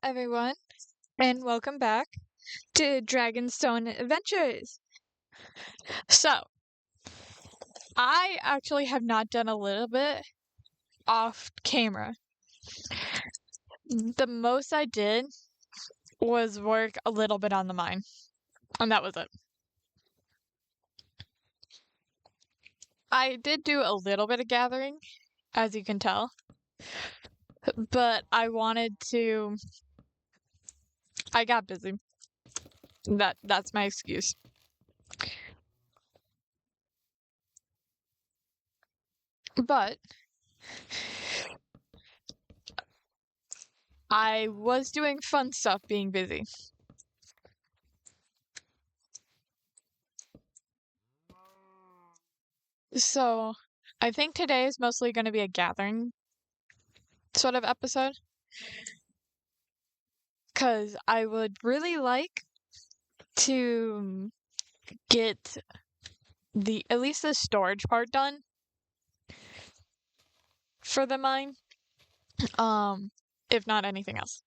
everyone, and welcome back to Dragonstone Adventures. So, I actually have not done a little bit off camera. The most I did was work a little bit on the mine, and that was it. I did do a little bit of gathering, as you can tell, but I got busy. That's my excuse. But I was doing fun stuff being busy. So, I think today is mostly going to be a gathering sort of episode. Because I would really like to get at least the storage part done for the mine. If not anything else.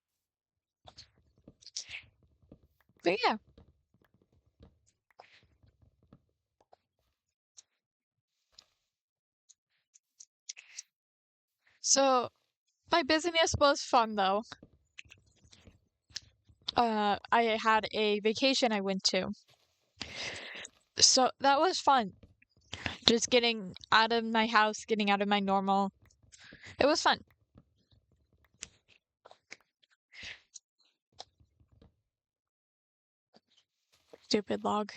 But yeah. So my busyness was fun though. I had a vacation I went to. So that was fun. Just getting out of my house, getting out of my normal. It was fun. Stupid log.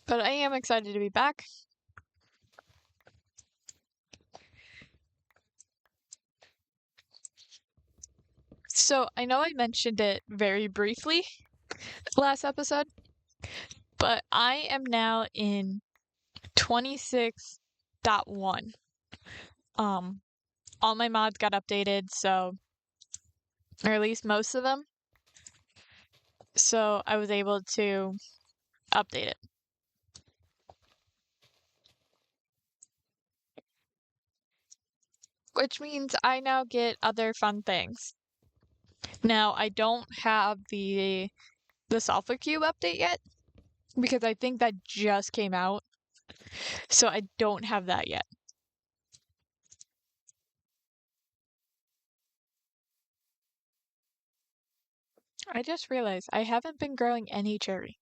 But I am excited to be back. So I know I mentioned it very briefly last episode, but I am now in 26.1. All my mods got updated, or at least most of them. So I was able to update it. Which means I now get other fun things. Now I don't have the Sulfur Cube update yet, because I think that just came out. So I don't have that yet. I just realized I haven't been growing any cherry.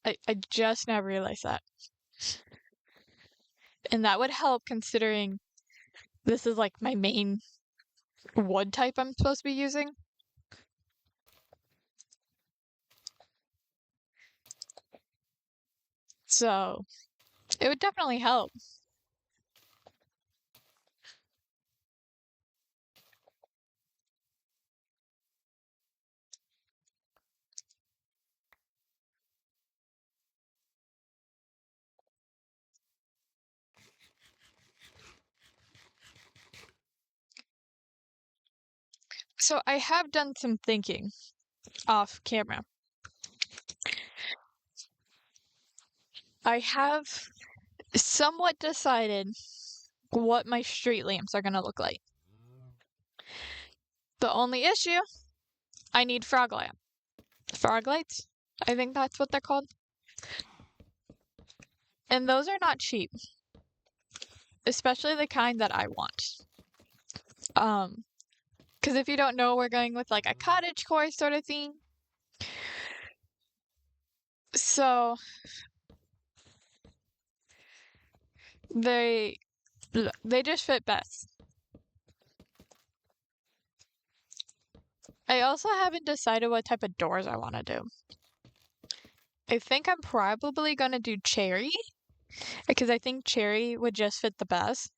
I just now realized that. And that would help considering this is like my main wood type I'm supposed to be using. So it would definitely help. So I have done some thinking off camera. I have somewhat decided what my street lamps are going to look like. The only issue, I need frog lights. I think that's what they're called. And those are not cheap. Especially the kind that I want. Because if you don't know, we're going with like a cottagecore sort of theme. So they just fit best. I also haven't decided what type of doors I want to do. I think I'm probably going to do cherry, because I think cherry would just fit the best.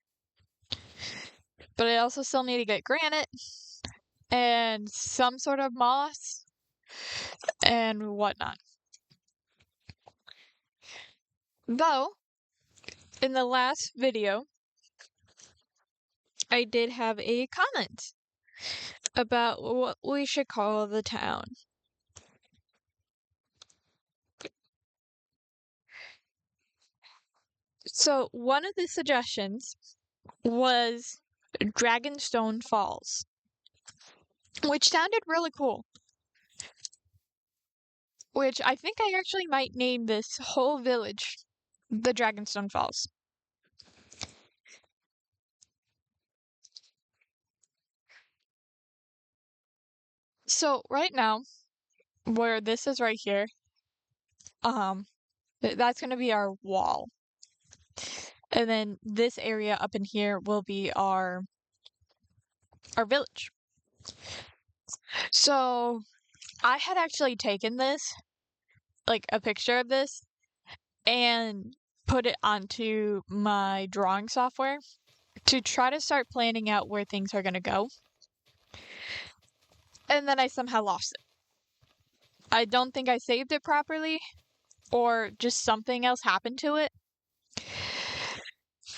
But I also still need to get granite and some sort of moss and whatnot. Though, in the last video, I did have a comment about what we should call the town. So, one of the suggestions was Dragonstone Falls, which sounded really cool. Which I think I actually might name this whole village the Dragonstone Falls. So, right now, where this is right here, that's going to be our wall. And then this area up in here will be our village. So, I had actually taken this, like a picture of this, and put it onto my drawing software to try to start planning out where things are going to go. And then I somehow lost it. I don't think I saved it properly, or just something else happened to it,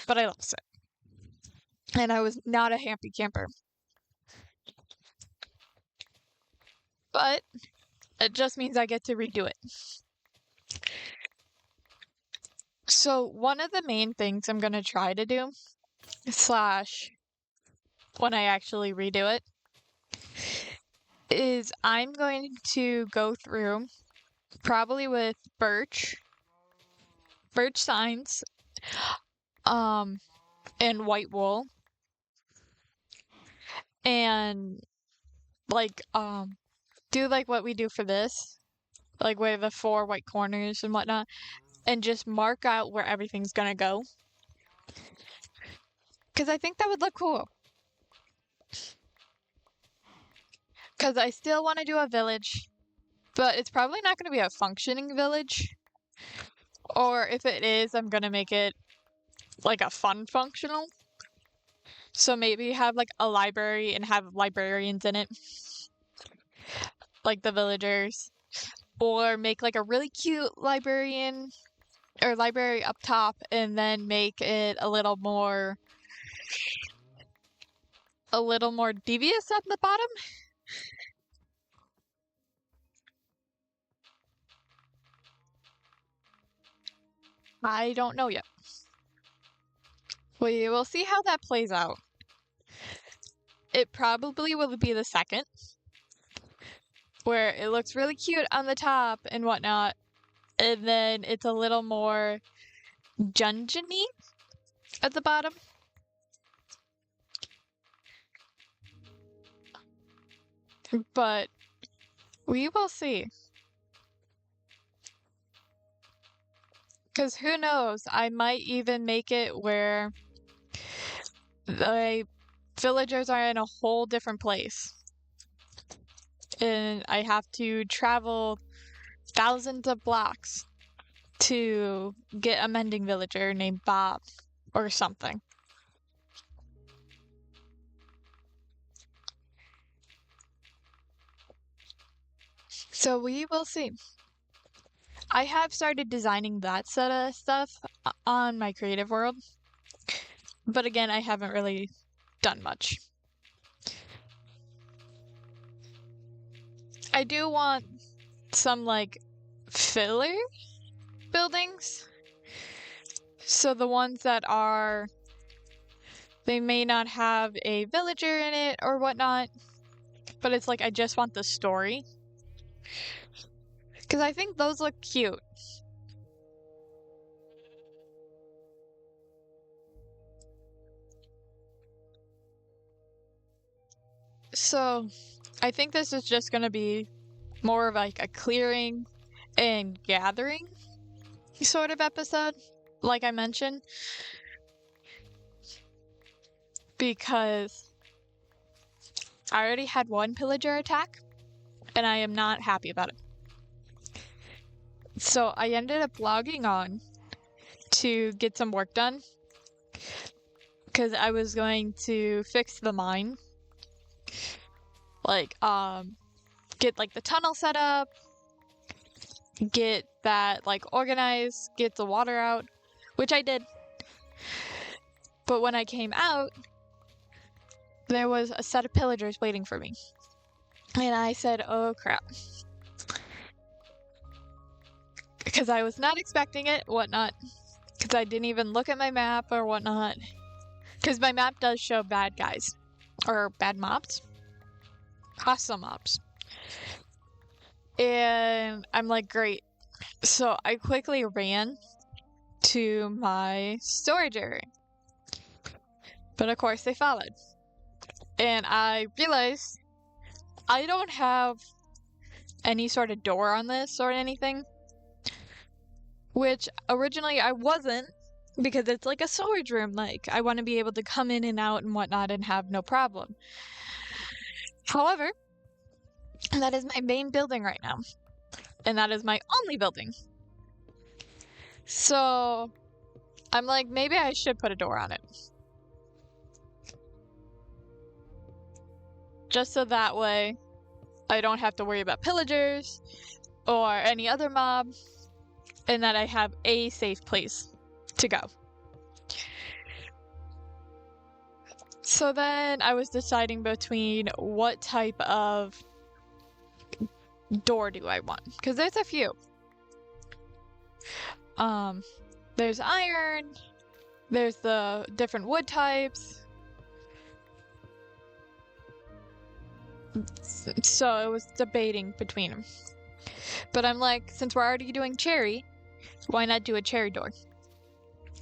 but I lost it. And I was not a happy camper. But it just means I get to redo it. So one of the main things I'm going to try to do, slash when I actually redo it, is I'm going to go through, probably with birch signs, and white wool, and like do like what we do for this, like where the 4 white corners and whatnot, and just mark out where everything's gonna go. Because I think that would look cool. Because I still want to do a village, but it's probably not going to be a functioning village. Or if it is, I'm going to make it like a fun functional. So maybe have like a library and have librarians in it, like the villagers. Or make like a really cute librarian or library up top, and then make it a little more devious at the bottom. I don't know yet. We will see how that plays out. It probably will be the second, where it looks really cute on the top and whatnot, and then it's a little more dungeony at the bottom. But we will see. Because who knows, I might even make it where the villagers are in a whole different place. And I have to travel thousands of blocks to get a mending villager named Bob or something. So we will see. I have started designing that set of stuff on my creative world. But again, I haven't really done much. I do want some like filler buildings. So the ones that are, they may not have a villager in it or whatnot, but it's like I just want the story. Because I think those look cute. So I think this is just going to be more of like a clearing and gathering sort of episode, like I mentioned. Because I already had one pillager attack, and I am not happy about it. So I ended up logging on to get some work done, because I was going to fix the mine. Like, get like the tunnel set up, get that like organized, get the water out, which I did. But when I came out, there was a set of pillagers waiting for me. And I said, oh crap. Because I was not expecting it, whatnot. Because I didn't even look at my map or whatnot. Because my map does show bad guys. Or bad mobs. Hostile mobs. And I'm like, great. So I quickly ran to my storage area. But of course they followed. And I realized I don't have any sort of door on this or anything. Which originally I wasn't, because it's like a storage room. Like, I want to be able to come in and out and whatnot and have no problem. However, that is my main building right now. And that is my only building. So, I'm like, maybe I should put a door on it. Just so that way, I don't have to worry about pillagers or any other mob. And that I have a safe place to go. So then I was deciding between what type of door do I want. Because there's a few. There's iron. There's the different wood types. So it was debating between them. But I'm like, since we're already doing cherry, why not do a cherry door?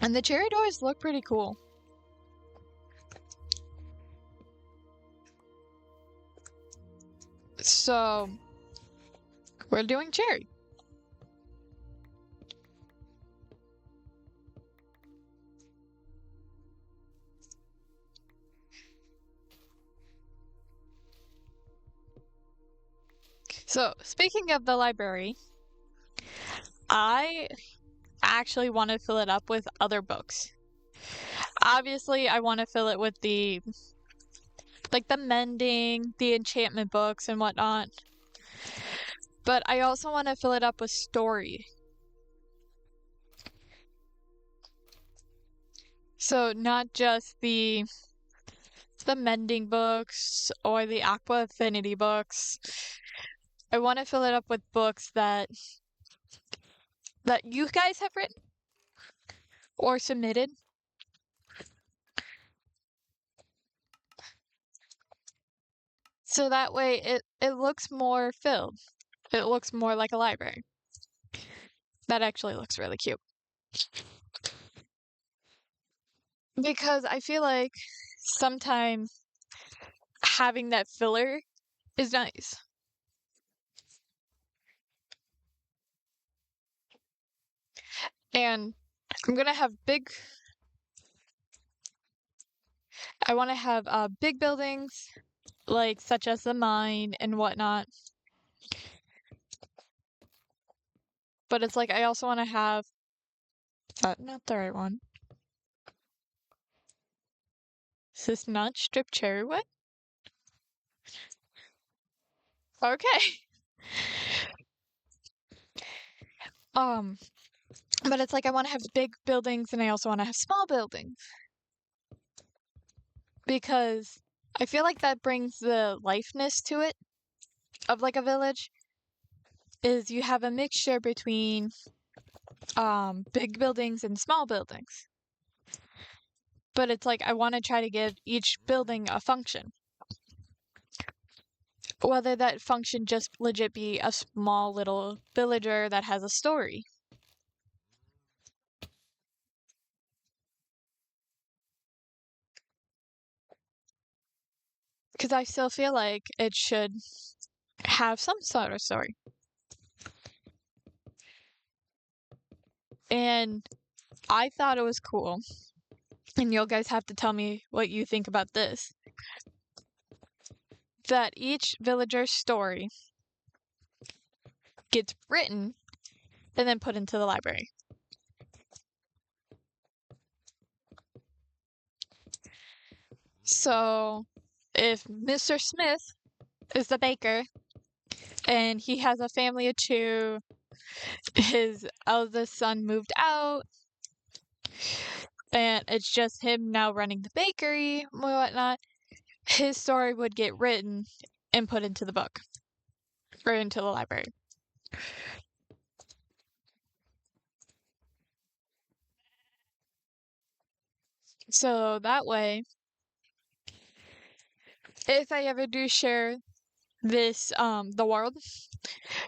And the cherry doors look pretty cool. So, we're doing cherry. So, speaking of the library, I actually want to fill it up with other books. Obviously, I want to fill it with the mending, the enchantment books and whatnot. But I also want to fill it up with story. So not just the mending books or the aqua affinity books. I want to fill it up with books that you guys have written or submitted. So that way it looks more filled. It looks more like a library. That actually looks really cute. Because I feel like sometimes having that filler is nice. And I'm gonna have I want to have big buildings, like such as the mine and whatnot. But it's like I also want to have, is that not the right one? Is this not strip cherry wood? Okay. But it's like I want to have big buildings and I also want to have small buildings. Because I feel like that brings the lifeness to it of like a village. Is you have a mixture between big buildings and small buildings. But it's like I want to try to give each building a function. Whether that function just legit be a small little villager that has a story. Because I still feel like it should have some sort of story. And I thought it was cool. And you guys have to tell me what you think about this. That each villager's story gets written and then put into the library. So, if Mr. Smith is the baker and he has a family of two, his eldest son moved out, and it's just him now running the bakery and whatnot, his story would get written and put into the book or into the library. So that way, if I ever do share this the world,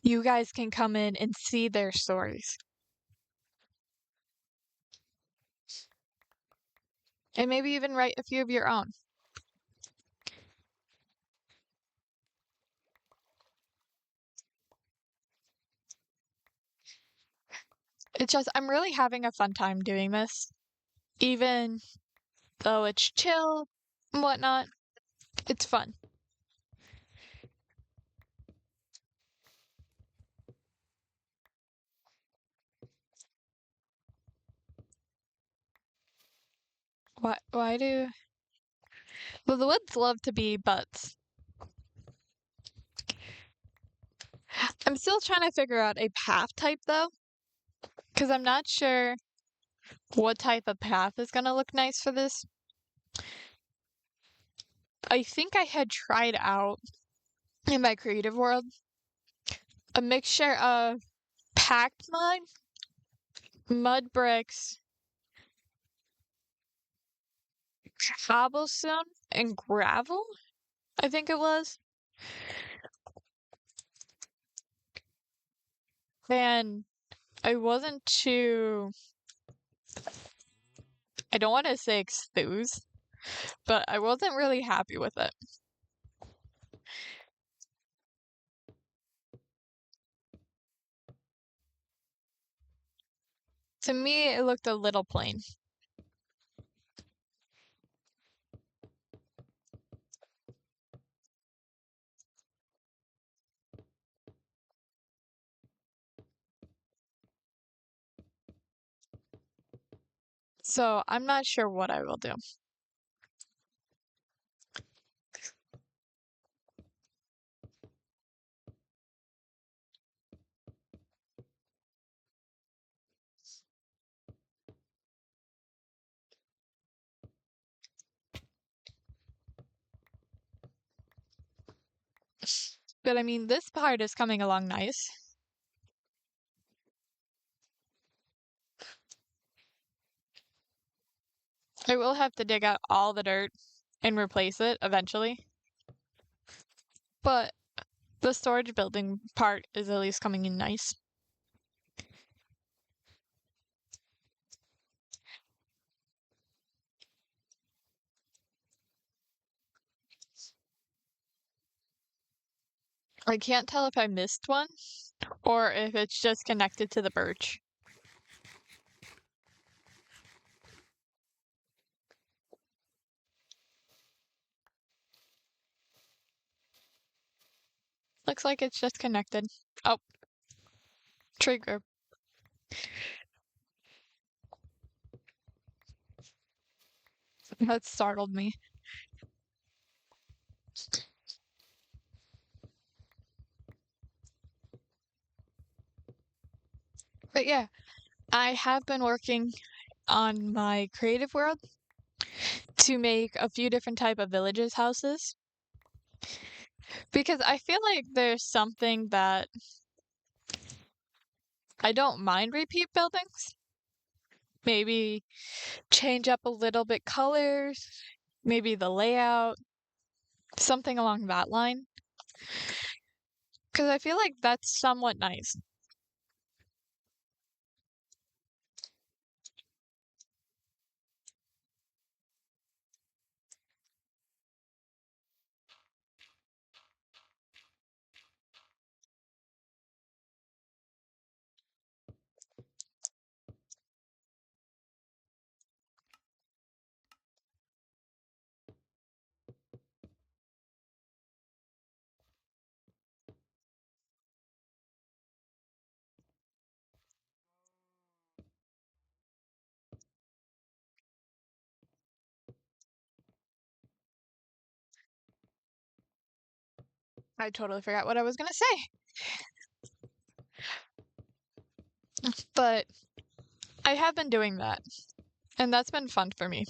you guys can come in and see their stories. And maybe even write a few of your own. It's just I'm really having a fun time doing this. Even though it's chill and whatnot, it's fun. Why do well the woods love to be butts. I'm still trying to figure out a path type though, because I'm not sure what type of path is gonna look nice for this. I think I had tried out in my creative world a mixture of packed mud bricks, cobblestone, and gravel, I think it was. And I wasn't too, I don't want to say enthused, but I wasn't really happy with it. To me, it looked a little plain. So I'm not sure what I will do. But I mean, this part is coming along nice. I will have to dig out all the dirt and replace it eventually. But the storage building part is at least coming in nice. I can't tell if I missed one or if it's just connected to the birch. Looks like it's just connected. Oh, trigger. That startled me. But yeah, I have been working on my creative world to make a few different type of villages houses because I feel like there's something that I don't mind repeat buildings. Maybe change up a little bit colors, maybe the layout, something along that line. Because I feel like that's somewhat nice. I totally forgot what I was gonna say. But I have been doing that, and that's been fun for me.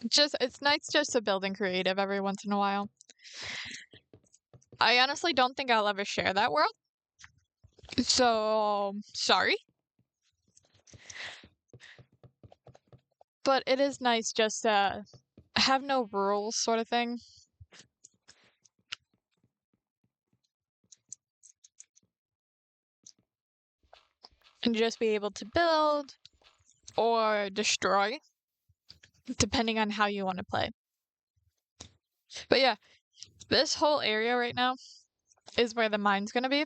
It's nice just to build in creative every once in a while. I honestly don't think I'll ever share that world. So, sorry. But it is nice just to have no rules sort of thing. And just be able to build or destroy, depending on how you want to play. But yeah, this whole area right now is where the mine's gonna be.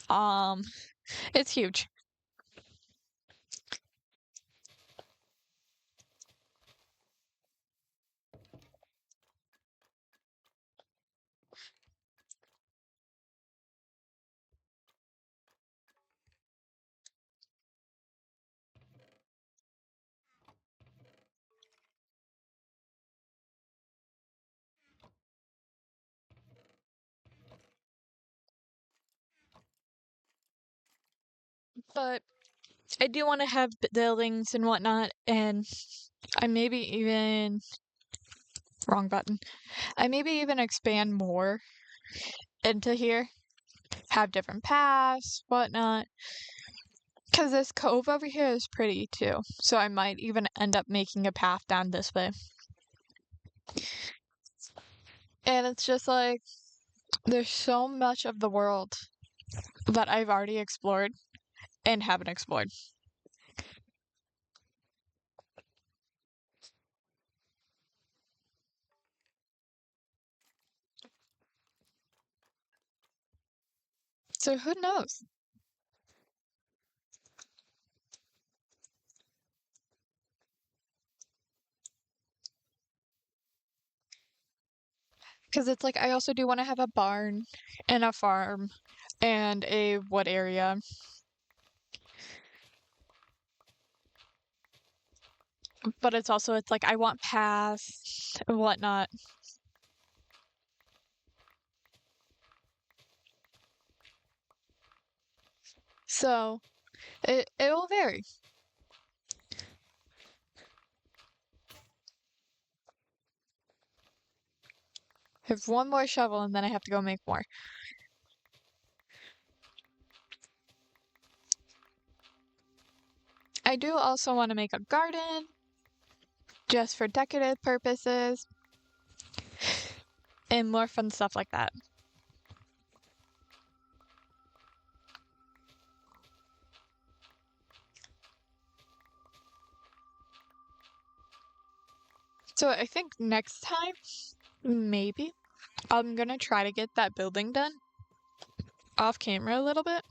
Um, it's huge. But I do want to have buildings and whatnot, and I maybe even wrong button. I maybe even expand more into here, have different paths, whatnot. Because this cove over here is pretty too, so I might even end up making a path down this way. And it's just like there's so much of the world that I've already explored and haven't explored. So who knows? Because it's like I also do want to have a barn and a farm and a wood area. But it's like I want paths and whatnot. So it will vary. I have one more shovel and then I have to go make more. I do also want to make a garden just for decorative purposes and more fun stuff like that. So I think next time, maybe, I'm gonna try to get that building done off camera a little bit.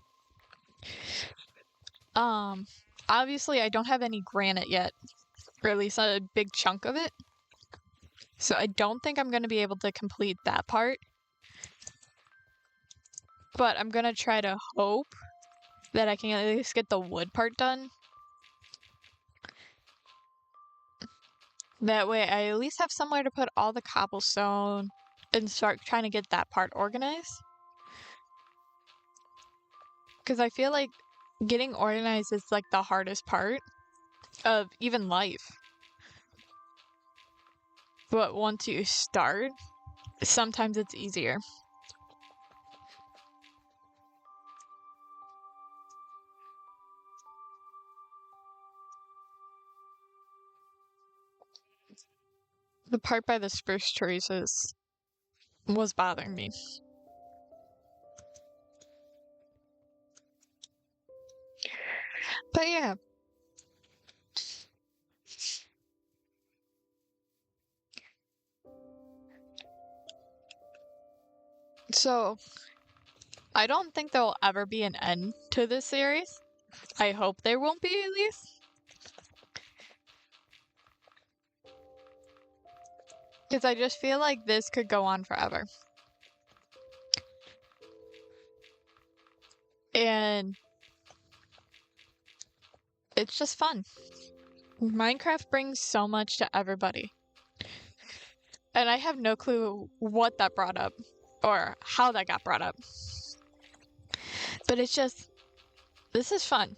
Um, Obviously I don't have any granite yet, or at least a big chunk of it. So I don't think I'm gonna be able to complete that part. But I'm gonna try to hope that I can at least get the wood part done. That way I at least have somewhere to put all the cobblestone and start trying to get that part organized. Because I feel like getting organized is like the hardest part of even life. But once you start, sometimes it's easier. The part by the spruce trees was bothering me. But yeah. So I don't think there will ever be an end to this series. I hope there won't be at least. Because I just feel like this could go on forever. And it's just fun. Minecraft brings so much to everybody. And I have no clue what that brought up or how that got brought up. But it's just, this is fun.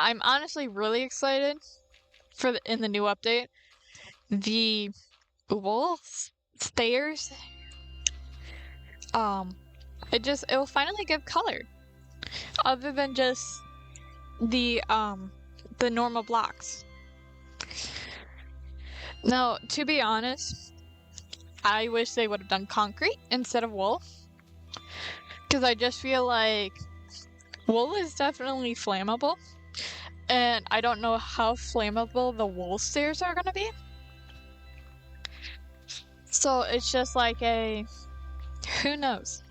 I'm honestly really excited for in the new update. The wool stairs. It will finally give color. Other than just the normal blocks. Now, to be honest, I wish they would have done concrete instead of wool. Because I just feel like wool is definitely flammable. And I don't know how flammable the wool stairs are going to be. So it's just like who knows?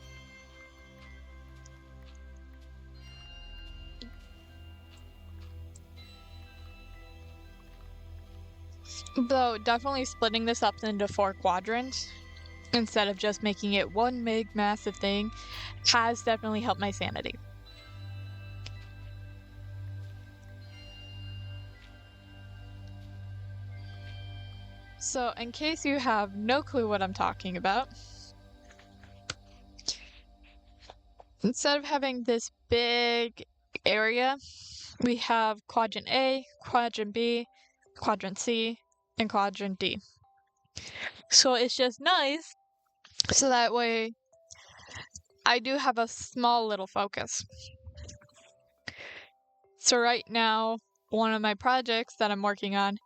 Though definitely splitting this up into 4 quadrants instead of just making it one big massive thing has definitely helped my sanity. So in case you have no clue what I'm talking about, instead of having this big area, we have quadrant A, quadrant B, quadrant C, and quadrant D. So it's just nice, so that way I do have a small little focus. So right now, one of my projects that I'm working on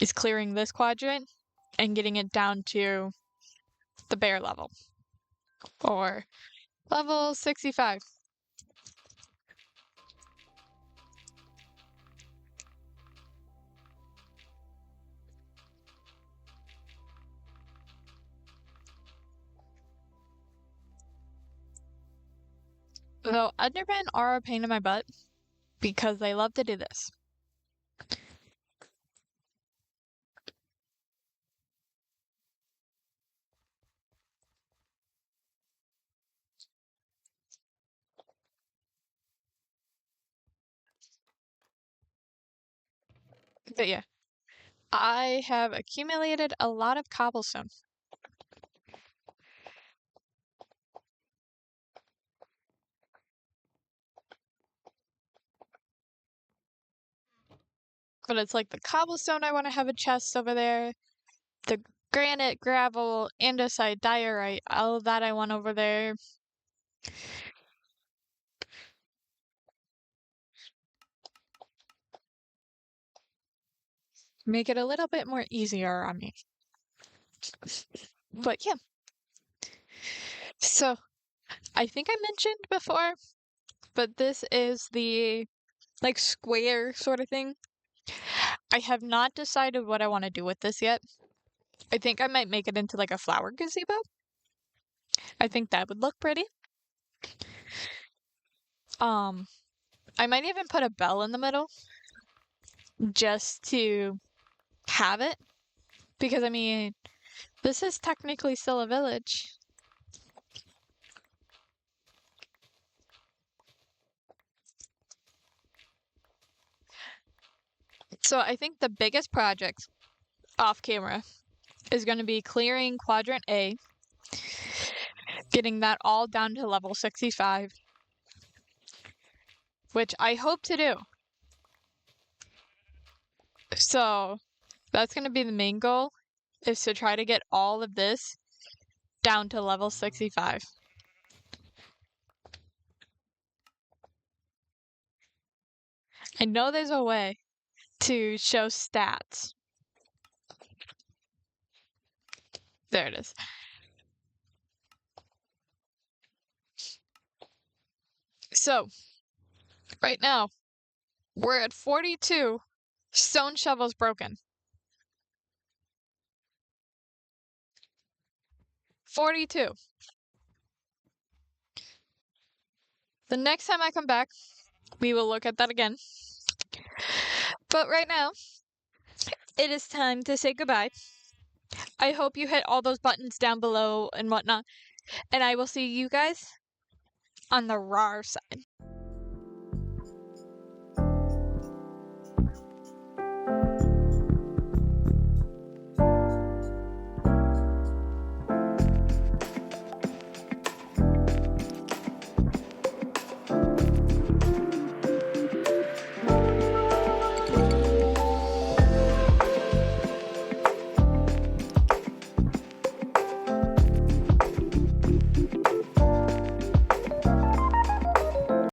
is clearing this quadrant and getting it down to the bare level, or level 65. Though Endermen are a pain in my butt because they love to do this. But yeah, I have accumulated a lot of cobblestone. But it's like the cobblestone, I want to have a chest over there. The granite, gravel, andesite, diorite, all of that I want over there. Make it a little bit more easier on me. But yeah. So, I think I mentioned before, but this is the like square sort of thing. I have not decided what I want to do with this yet. I think I might make it into like a flower gazebo. I think that would look pretty. I might even put a bell in the middle just to have it. Because I mean, this is technically still a village. So I think the biggest project off camera is going to be clearing quadrant A, getting that all down to level 65, which I hope to do. So that's going to be the main goal, is to try to get all of this down to level 65. I know there's a way to show stats. There it is. So, right now, we're at 42 stone shovels broken. 42. The next time I come back, we will look at that again. But right now, it is time to say goodbye. I hope you hit all those buttons down below and whatnot. And I will see you guys on the RAR side.